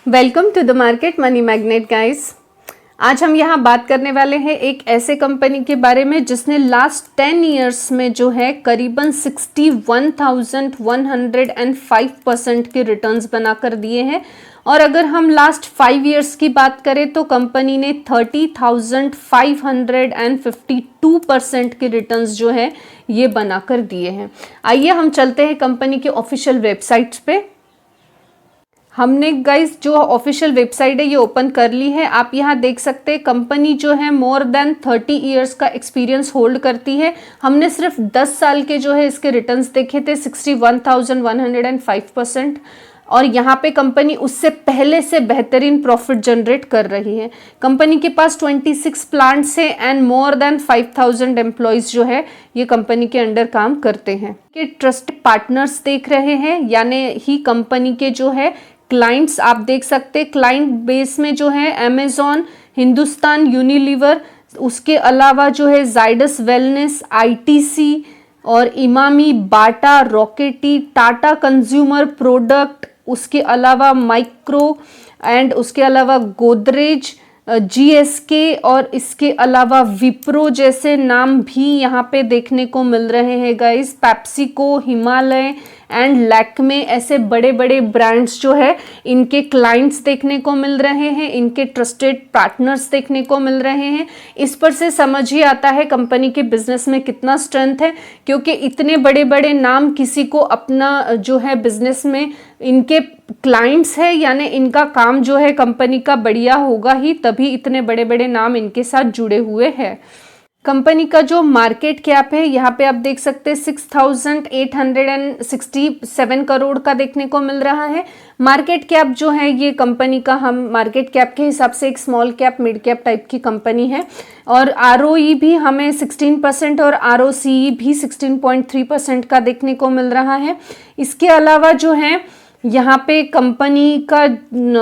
Welcome to the market money magnet guys. आज हम यहाँ बात करने वाले हैं एक ऐसे कंपनी के बारे में जिसने लास्ट 10 इयर्स में जो है करीबन 61,105% के रिटर्न्स बनाकर दिए हैं। और अगर हम लास्ट 5 इयर्स की बात करें तो कंपनी ने 30,552% के रिटर्न्स जो है ये बनाकर दिए हैं। आइए हम चलते हैं कंपनी के ऑफिशियल वेबसाइट्स पे। हमने गाइस जो ऑफिशियल वेबसाइट है ये ओपन कर ली है। आप यहाँ देख सकते हैं कंपनी जो है मोर देन 30 इयर्स का एक्सपीरियंस होल्ड करती है। हमने सिर्फ 10 साल के जो है इसके रिटर्न्स देखे थे 61,105%। और यहाँ पे कंपनी उससे पहले से बेहतरीन प्रॉफिट जनरेट कर रही है। कंपनी के पास 26 प्लांट्स है एंड मोर देन 5,000 एम्प्लॉयज जो है ये कंपनी के अंडर काम करते हैं। कि ट्रस्टेड पार्टनर्स देख रहे हैं यानी ही कंपनी के जो है क्लाइंट्स आप देख सकते हैं। क्लाइंट बेस में जो है अमेजॉन, हिंदुस्तान यूनिलीवर, उसके अलावा जो है जाइडस वेलनेस, आईटीसी और इमामी, बाटा, रॉकेटी, टाटा कंज्यूमर प्रोडक्ट, उसके अलावा माइक्रो एंड उसके अलावा गोदरेज, जीएसके और इसके अलावा विप्रो जैसे नाम भी यहाँ पे देखने को मिल रहे हैं guys. PepsiCo, Himalaya and Lakme ऐसे बड़े बड़े ब्रांड्स जो है इनके क्लाइंट्स देखने को मिल रहे हैं, इनके ट्रस्टेड पार्टनर्स देखने को मिल रहे हैं। इस पर से समझ ही आता है कंपनी के बिजनेस में कितना स्ट्रेंथ है, क्योंकि इतने बड़े बड़े नाम किसी को अपना जो है बिजनेस में इनके क्लाइंट्स है यानी इनका काम जो है कंपनी का बढ़िया होगा ही, तभी इतने बड़े बड़े नाम इनके साथ जुड़े हुए हैं। कंपनी का जो मार्केट कैप है यहाँ पे आप देख सकते हैं 6,867 करोड़ का देखने को मिल रहा है। मार्केट कैप जो है ये कंपनी का हम मार्केट कैप के हिसाब से एक small cap mid cap type की कंपनी है। और आरओई भी हमें 16% और आरओसीई भी 16.3% का देखने को मिल रहा है। इसके अलावा जो है यहाँ पे कंपनी का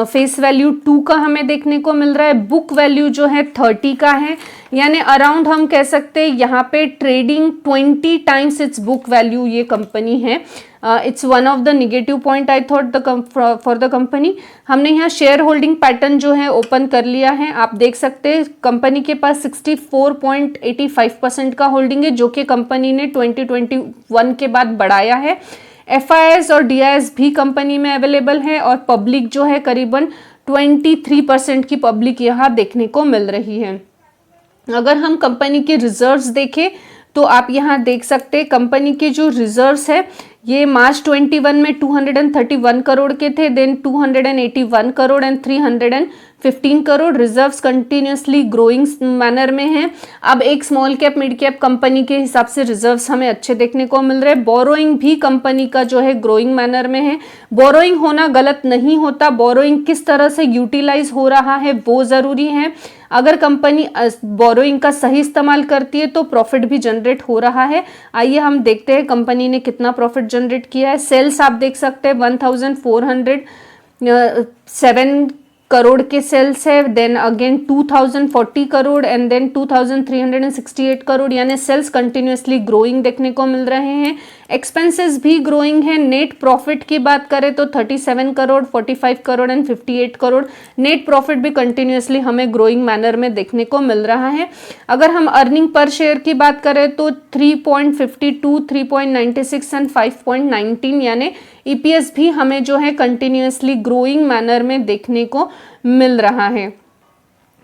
फेस वैल्यू 2 का हमें देखने को मिल रहा है। बुक वैल्यू जो है 30 का है, यानी अराउंड हम कह सकते हैं यहाँ पे trading 20 times it's book value ये कंपनी है। It's one of the negative point I thought for the company. हमने यहाँ शेयर होल्डिंग पैटर्न जो है ओपन कर लिया है। आप देख सकते हैं कंपनी के पास 64.85% का होल्डिंग है, जो कि कंपनी ने 2021 के बाद बढ़ाया है। FIS और DIS भी कंपनी में अवेलेबल है और पब्लिक जो है करीबन 23% की पब्लिक यहाँ देखने को मिल रही है। अगर हम कंपनी के रिजर्व्स देखें तो आप यहाँ देख सकते हैं कंपनी के जो रिजर्व्स है ये मार्च 21 में 231 करोड़ के थे, then 281 crore and 315 crore. Reserves continuously growing manner में हैं। अब एक small cap mid cap company के हिसाब से रिजर्व्स हमें अच्छे देखने को मिल रहे हैं। बोरोइंग भी कंपनी का जो है ग्रोइंग मैनर में है। बोरोइंग होना गलत नहीं होता, बोरोइंग किस तरह से यूटिलाइज हो रहा है वो ज़रूरी है। अगर कंपनी बोरोइंग का सही इस्तेमाल करती है तो प्रॉफिट भी जनरेट हो रहा है। आइए हम देखते हैं कंपनी ने कितना प्रॉफिट जनरेट किया है। सेल्स आप देख सकते हैं 1,407 करोड़ के सेल्स है, then again 2,040 crore and then 2,368 crore, यानी सेल्स कंटिन्यूसली ग्रोइंग देखने को मिल रहे हैं। एक्सपेंसेस भी ग्रोइंग है। नेट प्रॉफिट की बात करें तो 37 crore, 45 crore and 58 crore. Net profit भी कंटिन्यूसली हमें ग्रोइंग मैनर में देखने को मिल रहा है। अगर हम अर्निंग पर शेयर की बात करें तो 3.52, 3.96 एंड 5.19 यानी EPS भी हमें जो है कंटिन्यूसली ग्रोइंग मैनर में देखने को मिल रहा है।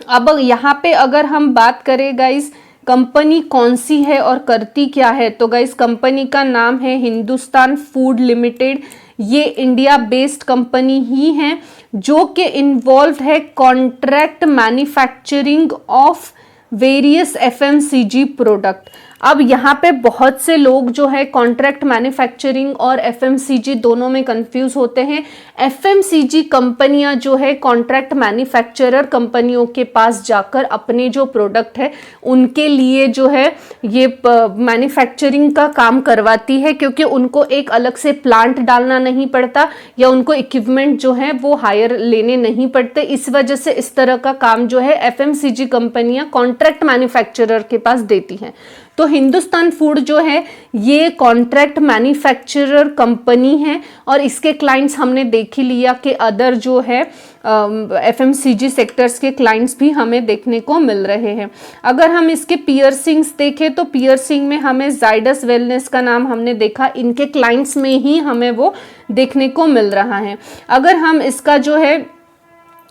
अब यहाँ पे अगर हम बात करें गाइस कंपनी कौन सी है और करती क्या है, तो गाइस कंपनी का नाम है हिंदुस्तान फूड लिमिटेड। ये इंडिया बेस्ड कंपनी ही है जो कि इन्वॉल्व है contract manufacturing of various FMCG product. अब यहाँ पे बहुत से लोग जो है कॉन्ट्रैक्ट मैन्युफैक्चरिंग और FMCG दोनों में कंफ्यूज होते हैं। FMCG कंपनियां जो है कॉन्ट्रैक्ट मैन्युफैक्चरर कंपनियों के पास जाकर अपने जो प्रोडक्ट है उनके लिए जो है ये मैन्युफैक्चरिंग का काम करवाती है, क्योंकि उनको एक अलग से प्लांट डालना नहीं पड़ता या उनको इक्विपमेंट जो है वो हायर लेने नहीं पड़ते। इस वजह से इस तरह का काम जो है FMCG कंपनियां कॉन्ट्रैक्ट मैन्युफैक्चरर के पास देती हैं। तो तो हिंदुस्तान फूड जो है ये कॉन्ट्रैक्ट मैन्युफैक्चरर कंपनी है और इसके क्लाइंट्स हमने देख ही लिया कि अदर जो है FMCG सेक्टर्स के क्लाइंट्स भी हमें देखने को मिल रहे हैं। अगर हम इसके पियर्सिंग्स देखें तो पियर्सिंग में हमें जाइडस वेलनेस का नाम हमने देखा, इनके क्लाइंट्स में ही हमें वो देखने को मिल रहा है। अगर हम इसका जो है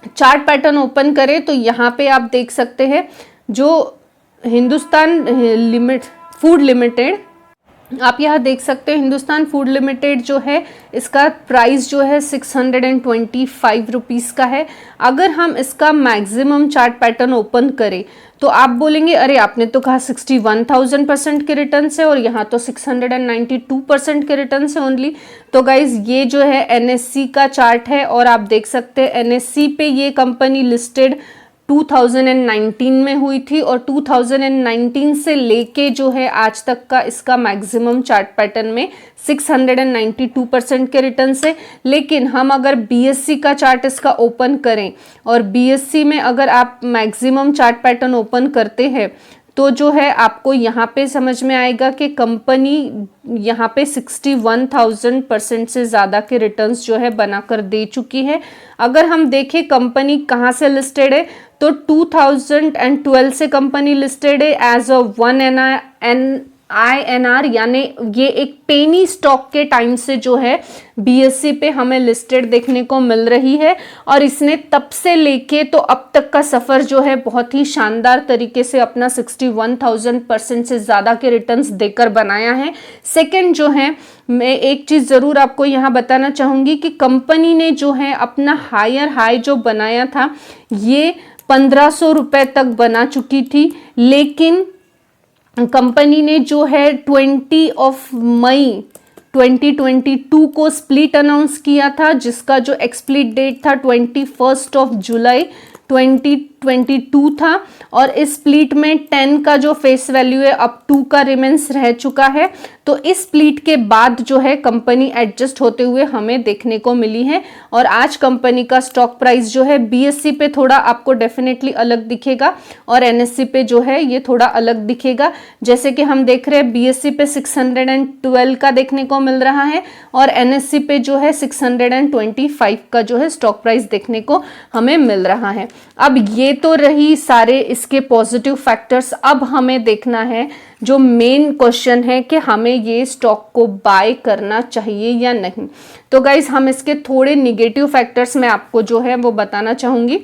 चार्ट पैटर्न ओपन करें तो यहाँ पे आप देख सकते हैं जो हिंदुस्तान फूड लिमिटेड, आप यहाँ देख सकते हैं हिंदुस्तान फूड लिमिटेड जो है इसका प्राइस जो है 625 रुपीज़ का है। अगर हम इसका मैक्सिमम चार्ट पैटर्न ओपन करें तो आप बोलेंगे अरे आपने तो कहा 61,000% के रिटर्न से और यहाँ तो 692% के रिटर्न से ओनली। तो गाइज ये जो है NSE का चार्ट है और आप देख सकते हैं NSE पे ये कंपनी लिस्टेड 2019 में हुई थी और 2019 से लेके जो है आज तक का इसका मैक्सिमम चार्ट पैटर्न में 692% के रिटर्न से। लेकिन हम अगर BSE का चार्ट इसका ओपन करें और BSE में अगर आप मैक्सिमम चार्ट पैटर्न ओपन करते हैं तो जो है आपको यहाँ पे समझ में आएगा कि कंपनी यहाँ पे 61,000% से ज़्यादा के रिटर्न्स जो है बनाकर दे चुकी है। अगर हम देखें कंपनी कहाँ से लिस्टेड है तो 2012 से कंपनी लिस्टेड है एज अ 1 INR, यानी ये एक पेनी स्टॉक के टाइम से जो है BSE पे हमें लिस्टेड देखने को मिल रही है और इसने तब से लेके तो अब तक का सफ़र जो है बहुत ही शानदार तरीके से अपना 61,000% से ज़्यादा के रिटर्न्स देकर बनाया है। सेकंड जो है मैं एक चीज़ ज़रूर आपको यहाँ बताना चाहूँगी कि कंपनी ने जो है अपना हायर हाई जो बनाया था ये 1500 रुपये तक बना चुकी थी, लेकिन कंपनी ने जो है 20 मई 2022 को स्प्लिट अनाउंस किया था जिसका जो एक्सप्लिट डेट था 21 जुलाई 2022 था और इस स्प्लिट में 10 का जो फेस वैल्यू है अब 2 का रिमेंस रह चुका है। तो इस स्प्लिट के बाद जो है कंपनी एडजस्ट होते हुए हमें देखने को मिली है और आज कंपनी का स्टॉक प्राइस जो है BSE पे थोड़ा आपको डेफिनेटली अलग दिखेगा और NSE पे जो है ये थोड़ा अलग दिखेगा। जैसे कि हम देख रहे हैं BSE पे 612 का देखने को मिल रहा है और NSE पे जो है 625 का जो है स्टॉक प्राइस देखने को हमें मिल रहा है। अब ये तो रही सारे इसके पॉजिटिव फैक्टर्स। अब हमें देखना है जो मेन क्वेश्चन है कि हमें ये स्टॉक को बाय करना चाहिए या नहीं। तो गाइज हम इसके थोड़े निगेटिव फैक्टर्स मैं आपको जो है वो बताना चाहूँगी।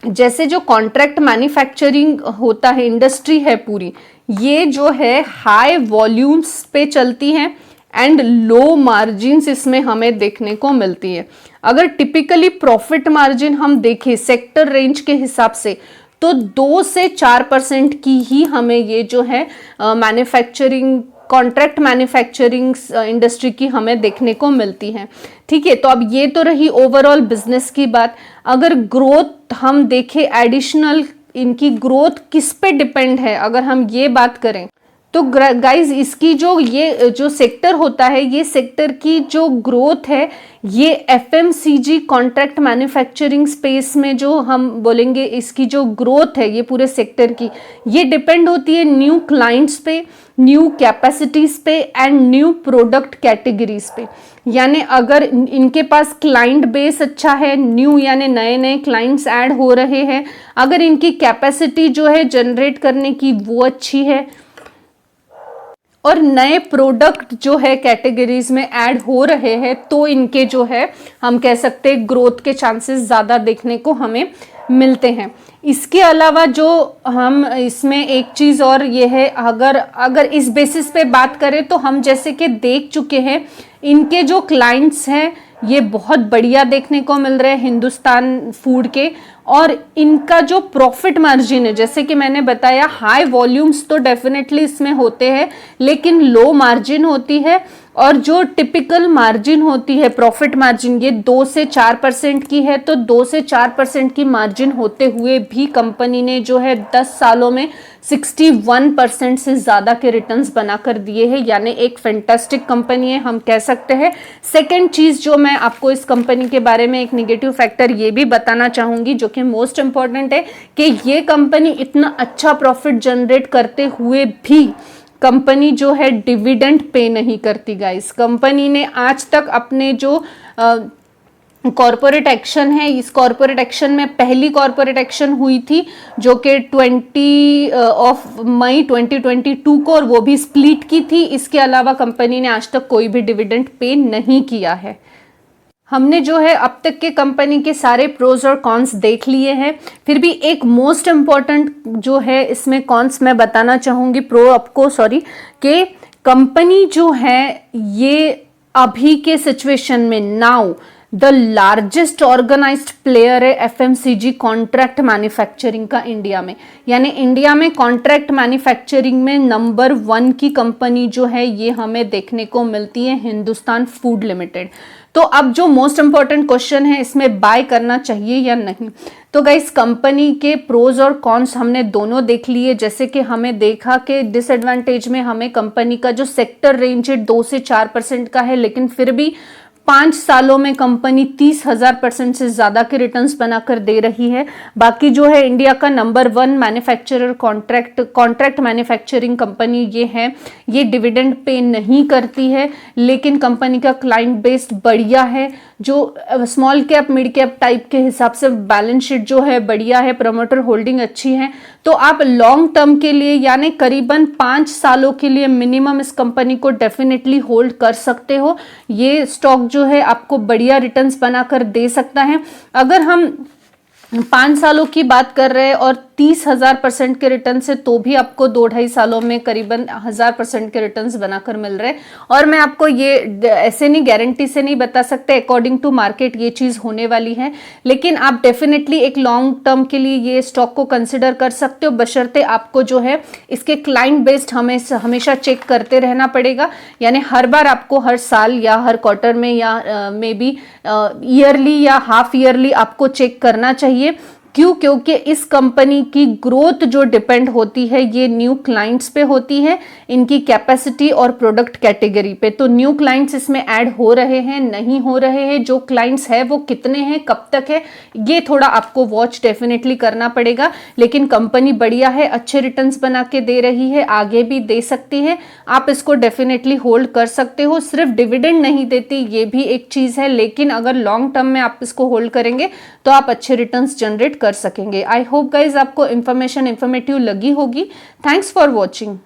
जैसे जो कॉन्ट्रैक्ट मैन्युफैक्चरिंग होता है, इंडस्ट्री है पूरी, ये जो है हाई वॉल्यूम्स पे चलती है एंड लो मार्जिन्स इसमें हमें देखने को मिलती है। अगर टिपिकली प्रॉफिट मार्जिन हम देखें सेक्टर रेंज के हिसाब से तो 2 से 4% की ही हमें ये जो है मैन्युफैक्चरिंग कॉन्ट्रैक्ट मैन्युफैक्चरिंग इंडस्ट्री की हमें देखने को मिलती है। ठीक है, तो अब ये तो रही ओवरऑल बिजनेस की बात। अगर ग्रोथ हम देखें एडिशनल, इनकी ग्रोथ किस पे डिपेंड है अगर हम ये बात करें तो गाइज इसकी ये जो सेक्टर होता है, ये सेक्टर की जो ग्रोथ है ये FMCG कॉन्ट्रैक्ट मैन्युफैक्चरिंग स्पेस में जो हम बोलेंगे इसकी जो ग्रोथ है ये पूरे सेक्टर की, ये डिपेंड होती है न्यू क्लाइंट्स पे, न्यू कैपेसिटीज पे एंड न्यू प्रोडक्ट कैटेगरीज पे। यानी अगर इनके पास क्लाइंट बेस अच्छा है, न्यू यानी नए नए क्लाइंट्स ऐड हो रहे हैं, अगर इनकी कैपेसिटी जो है जनरेट करने की वो अच्छी है और नए प्रोडक्ट जो है कैटेगरीज में ऐड हो रहे हैं तो इनके जो है हम कह सकते हैं ग्रोथ के चांसेस ज़्यादा देखने को हमें मिलते हैं। इसके अलावा जो हम इसमें एक चीज़ और ये है, अगर इस बेसिस पे बात करें तो हम जैसे कि देख चुके हैं इनके जो क्लाइंट्स हैं ये बहुत बढ़िया देखने को मिल रहे हैं हिंदुस्तान फूड के, और इनका जो प्रॉफिट मार्जिन है जैसे कि मैंने बताया हाई वॉल्यूम्स तो डेफिनेटली इसमें होते हैं लेकिन लो मार्जिन होती है और जो टिपिकल मार्जिन होती है प्रॉफिट मार्जिन ये 2 से 4% की है, तो 2 से 4% की मार्जिन होते हुए भी कंपनी ने जो है 10 सालों में 61% से ज़्यादा के रिटर्न्स बना कर दिए हैं, यानी एक फैंटास्टिक कंपनी है हम कह सकते हैं। सेकेंड चीज़ जो मैं आपको इस कंपनी के बारे में एक निगेटिव फैक्टर ये भी बताना चाहूँगी जो कि मोस्ट इम्पॉर्टेंट है कि ये कंपनी इतना अच्छा प्रॉफिट जनरेट करते हुए भी कंपनी जो है डिविडेंड पे नहीं करती गाइस। कंपनी ने आज तक अपने जो कॉरपोरेट एक्शन है, इस कॉरपोरेट एक्शन में पहली कॉरपोरेट एक्शन हुई थी जो कि 20 मई 2022 को, और वो भी स्प्लिट की थी। इसके अलावा कंपनी ने आज तक कोई भी डिविडेंड पे नहीं किया है। हमने जो है अब तक के कंपनी के सारे प्रोज और कॉन्स देख लिए हैं, फिर भी एक मोस्ट इम्पॉर्टेंट जो है इसमें कॉन्स मैं बताना चाहूँगी, प्रो आपको सॉरी, कि कंपनी जो है ये अभी के सिचुएशन में now the largest organised player है एफएमसीजी कॉन्ट्रैक्ट मैन्युफैक्चरिंग का इंडिया में, यानी इंडिया में कॉन्ट्रैक्ट मैन्युफैक्चरिंग में नंबर 1 की कंपनी जो है ये हमें देखने को मिलती है हिंदुस्तान फूड लिमिटेड। तो अब जो मोस्ट इंपॉर्टेंट क्वेश्चन है इसमें बाय करना चाहिए या नहीं, तो गाइस कंपनी के प्रोज और कॉन्स हमने दोनों देख लिए। जैसे कि हमें देखा कि डिसएडवांटेज में हमें कंपनी का जो सेक्टर रेंज है 2 से 4% का है, लेकिन फिर भी 5 सालों में कंपनी 30,000% से ज्यादा के रिटर्न्स बनाकर दे रही है। बाकी जो है इंडिया का number 1 manufacturer contract manufacturing company ये है, ये डिविडेंड पे नहीं करती है, लेकिन कंपनी का क्लाइंट बेस बढ़िया है, जो small cap mid cap type के हिसाब से बैलेंस शीट जो है बढ़िया है, प्रमोटर होल्डिंग अच्छी है। तो आप लॉन्ग टर्म के लिए यानी करीबन 5 सालों के लिए मिनिमम इस कंपनी को डेफिनेटली होल्ड कर सकते हो। ये स्टॉक जो है आपको बढ़िया रिटर्न्स बनाकर दे सकता है। अगर हम 5 सालों की बात कर रहे हैं और 30,000% के रिटर्न से, तो भी आपको 2-2.5 सालों में करीबन 1000% के रिटर्न्स बनाकर मिल रहे हैं। और मैं आपको ये ऐसे नहीं गारंटी से नहीं बता सकते, अकॉर्डिंग टू मार्केट ये चीज़ होने वाली है, लेकिन आप डेफिनेटली एक लॉन्ग टर्म के लिए ये स्टॉक को कंसिडर कर सकते हो, बशर्ते आपको जो है इसके क्लाइंट बेस्ड हमेशा चेक करते रहना पड़ेगा। यानी हर बार आपको हर साल या हर क्वार्टर में या मे बी ईयरली या हाफ ईयरली आपको चेक करना चाहिए। क्यों? क्योंकि इस कंपनी की ग्रोथ जो डिपेंड होती है ये न्यू क्लाइंट्स पे होती है, इनकी कैपेसिटी और प्रोडक्ट कैटेगरी पे। तो न्यू क्लाइंट्स इसमें ऐड हो रहे हैं, नहीं हो रहे हैं, जो क्लाइंट्स है वो कितने हैं, कब तक है, ये थोड़ा आपको वॉच डेफिनेटली करना पड़ेगा। लेकिन कंपनी बढ़िया है, अच्छे रिटर्न्स बना के दे रही है, आगे भी दे सकती है, आप इसको डेफिनेटली होल्ड कर सकते हो। सिर्फ डिविडेंड नहीं देती ये भी एक चीज़ है, लेकिन अगर लॉन्ग टर्म में आप इसको होल्ड करेंगे तो आप अच्छे रिटर्न्स जनरेट कर सकेंगे। आई होप गाइज आपको इन्फॉर्मेटिव लगी होगी। Thanks for watching.